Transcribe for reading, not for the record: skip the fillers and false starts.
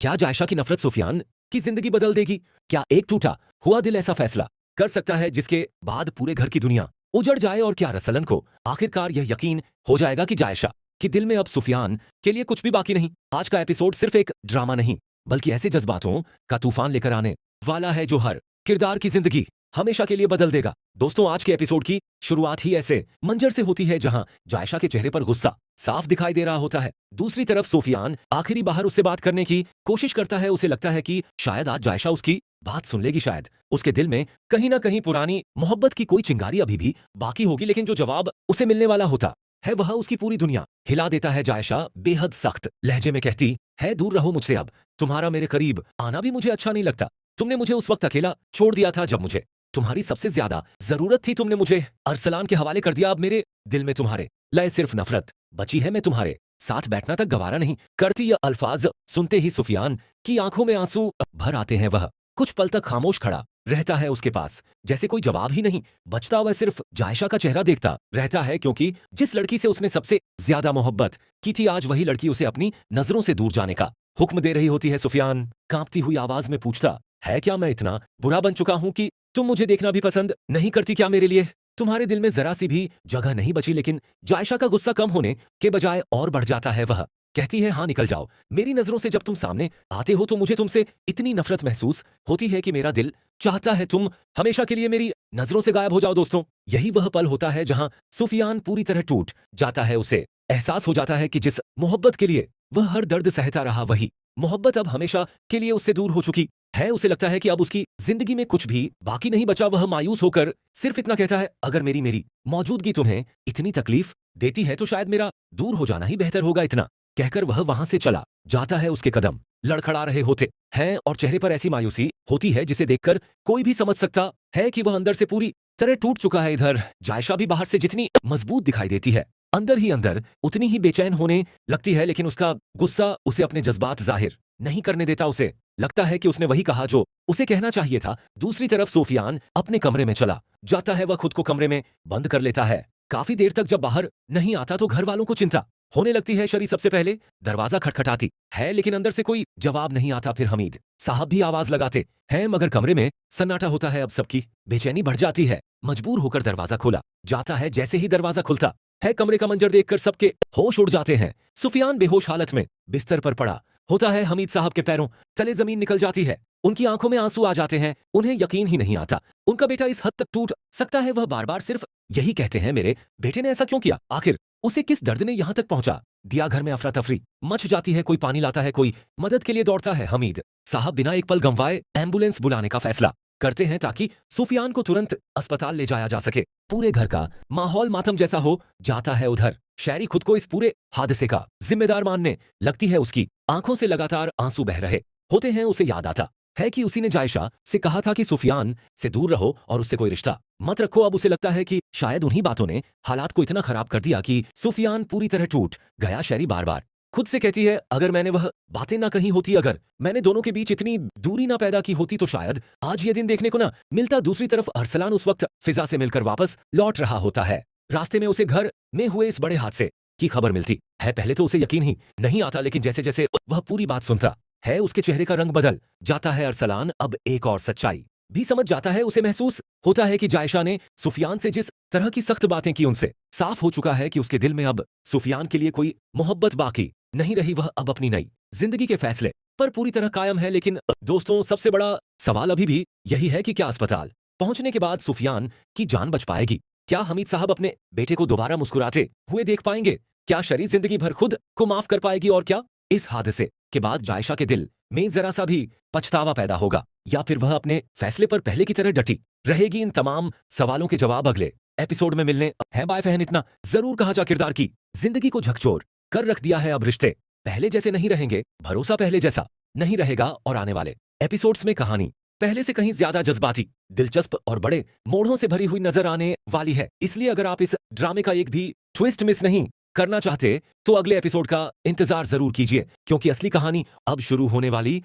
क्या जायशा की नफरत सुफियान की जिंदगी बदल देगी? क्या एक टूटा हुआ दिल ऐसा फैसला कर सकता है जिसके बाद पूरे घर की दुनिया उजड़ जाए? और क्या रसलन को आखिरकार यह यकीन हो जाएगा कि जायशा के दिल में अब सुफियान के लिए कुछ भी बाकी नहीं? आज का एपिसोड सिर्फ एक ड्रामा नहीं, बल्कि ऐसे जज्बातों का तूफान लेकर आने वाला है जो हर किरदार की जिंदगी हमेशा के लिए बदल देगा। दोस्तों, आज के एपिसोड की शुरुआत ही ऐसे मंजर से होती है जहां जायशा के चेहरे पर गुस्सा साफ दिखाई दे रहा होता है। दूसरी तरफ सुफियान आखिरी बाहर उससे बात करने की कोशिश करता है। उसे लगता है कि शायद आज जायशा उसकी बात सुन लेगी, शायद उसके दिल में कहीं ना कहीं पुरानी मोहब्बत की कोई चिंगारी अभी भी बाकी होगी। लेकिन जो जवाब उसे मिलने वाला होता है वह उसकी पूरी दुनिया हिला देता है। जायशा बेहद सख्त लहजे में कहती है, दूर रहो मुझसे, अब तुम्हारा मेरे करीब आना भी मुझे अच्छा नहीं लगता। तुमने मुझे उस वक्त अकेला छोड़ दिया था जब मुझे तुम्हारी सबसे ज्यादा जरूरत थी। तुमने मुझे अरसलान के हवाले कर दिया। अब मेरे दिल में तुम्हारे लय सिर्फ नफरत बची है। मैं तुम्हारे साथ बैठना तक गवारा नहीं करती। यह अल्फाज सुनते ही सुफियान की आंखों में आंसू भर आते हैं। वह कुछ पल तक खामोश खड़ा रहता है। उसके पास जैसे कोई जवाब ही नहीं बचता। वह सिर्फ जायशा का चेहरा देखता रहता है, क्योंकि जिस लड़की से उसने सबसे ज्यादा मोहब्बत की थी, आज वही लड़की उसे अपनी नजरों से दूर जाने का हुक्म दे रही होती है। सुफियान कांपती हुई आवाज में पूछता है, क्या मैं इतना बुरा बन चुका हूं कि तुम मुझे देखना भी पसंद नहीं करती? क्या मेरे लिए तुम्हारे दिल में जरा सी भी जगह नहीं बची? लेकिन जायशा का गुस्सा कम होने के बजाय और बढ़ जाता है। वह कहती है, हाँ निकल जाओ मेरी नजरों से। जब तुम सामने आते हो तो मुझे तुमसे इतनी नफरत महसूस होती है कि मेरा दिल चाहता है तुम हमेशा के लिए मेरी नजरों से गायब हो जाओ। दोस्तों, यही वह पल होता है जहां सुफियान पूरी तरह टूट जाता है। उसे एहसास हो जाता है कि जिस मोहब्बत के लिए वह हर दर्द सहता रहा, वही मोहब्बत अब हमेशा के लिए उससे दूर हो चुकी है। उसे लगता है कि अब उसकी जिंदगी में कुछ भी बाकी नहीं बचा। वह मायूस होकर सिर्फ इतना कहता है, अगर मेरी मौजूदगी तुम्हें इतनी तकलीफ देती है तो शायद मेरा दूर हो जाना ही बेहतर होगा। इतना कहकर वह वहां से चला जाता है। उसके कदम लड़खड़ा रहे होते हैं और चेहरे पर ऐसी मायूसी होती है जिसे देखकर कोई भी समझ सकता है कि वह अंदर से पूरी तरह टूट चुका है। इधर जायशा भी बाहर से जितनी मजबूत दिखाई देती है, अंदर ही अंदर उतनी ही बेचैन होने लगती है। लेकिन उसका गुस्सा उसे अपने जज्बात जाहिर नहीं करने देता। उसे लगता है कि उसने वही कहा जो उसे कहना चाहिए था। दूसरी तरफ सुफियान अपने कमरे में चला जाता है। वह खुद को कमरे में बंद कर लेता है। काफी देर तक जब बाहर नहीं आता तो घर वालों को चिंता होने लगती है। शरी सबसे पहले दरवाजा खटखटाती है, लेकिन अंदर से कोई जवाब नहीं आता। फिर हमीद साहब भी आवाज लगाते हैं, मगर कमरे में सन्नाटा होता है। अब सबकी बेचैनी बढ़ जाती है। मजबूर होकर दरवाजा खोला जाता है। जैसे ही दरवाजा खुलता है, कमरे का मंजर देखकर सबके होश उड़ जाते हैं। सुफियान बेहोश हालत में बिस्तर पर पड़ा होता है। हमीद साहब के पैरों तले जमीन निकल जाती है। उनकी आंखों में आंसू आ जाते हैं। उन्हें यकीन ही नहीं आता उनका बेटा इस हद तक टूट सकता है। वह बार बार सिर्फ यही कहते हैं, मेरे बेटे ने ऐसा क्यों किया? आखिर उसे किस दर्द ने यहां तक पहुंचा दिया? घर में अफरा तफरी मच जाती है। कोई पानी लाता है, कोई मदद के लिए दौड़ता है। हमीद साहब बिना एक पल गंवाए एम्बुलेंस बुलाने का फैसला करते हैं ताकि सुफियान को तुरंत अस्पताल ले जाया जा सके। पूरे घर का माहौल मातम जैसा हो जाता है। उधर शैरी खुद को इस पूरे हादसे का जिम्मेदार मानने लगती है। उसकी आंखों से लगातार आंसू बह रहे होते हैं। उसे याद आता है कि उसी ने जायशा से कहा था कि सुफियान से दूर रहो और उससे कोई रिश्ता मत रखो। अब उसे लगता है कि शायद उन्हीं बातों ने हालात को इतना खराब कर दिया कि सुफियान पूरी तरह टूट गया। शैरी बार बार खुद से कहती है, अगर मैंने वह बातें ना कही होती, अगर मैंने दोनों के बीच इतनी दूरी ना पैदा की होती, तो शायद आज ये दिन देखने को ना मिलता। दूसरी तरफ अरसलान उस वक्त फिजा से मिलकर वापस लौट रहा होता है। रास्ते में उसे घर में हुए इस बड़े हादसे की खबर मिलती है। पहले तो उसे यकीन ही नहीं आता, लेकिन जैसे जैसे वह पूरी बात सुनता है उसके चेहरे का रंग बदल जाता है। अरसलान अब एक और सच्चाई भी समझ जाता है। उसे महसूस होता है कि जायशा ने सुफियान से जिस तरह की सख्त बातें की, उनसे साफ हो चुका है कि उसके दिल में अब सुफियान के लिए कोई मोहब्बत बाकी नहीं रही। वह अब अपनी नई जिंदगी के फैसले पर पूरी तरह कायम है। लेकिन दोस्तों, सबसे बड़ा सवाल अभी भी यही है कि क्या अस्पताल पहुंचने के बाद सुफियान की जान बच पाएगी? क्या हमीद साहब अपने बेटे को दोबारा मुस्कुराते हुए देख पाएंगे? क्या शरी जिंदगी भर खुद को माफ कर पाएगी? और क्या इस हादसे के बाद जायशा के दिल में जरा सा भी पछतावा पैदा होगा, या फिर वह अपने फैसले पर पहले की तरह डटी रहेगी? इन तमाम सवालों के जवाब अगले एपिसोड में मिलने हैं। बाय फहन इतना जरूर कहा, जा किरदार की जिंदगी को झकझोर कर रख दिया है। अब रिश्ते पहले जैसे नहीं रहेंगे, भरोसा पहले जैसा नहीं रहेगा, और आने वाले एपिसोड्स में कहानी पहले से कहीं ज्यादा जज्बाती, दिलचस्प और बड़े मोड़ों से भरी हुई नजर आने वाली है। इसलिए अगर आप इस ड्रामे का एक भी ट्विस्ट मिस नहीं करना चाहते तो अगले एपिसोड का इंतजार जरूर कीजिए, क्योंकि असली कहानी अब शुरू होने वाली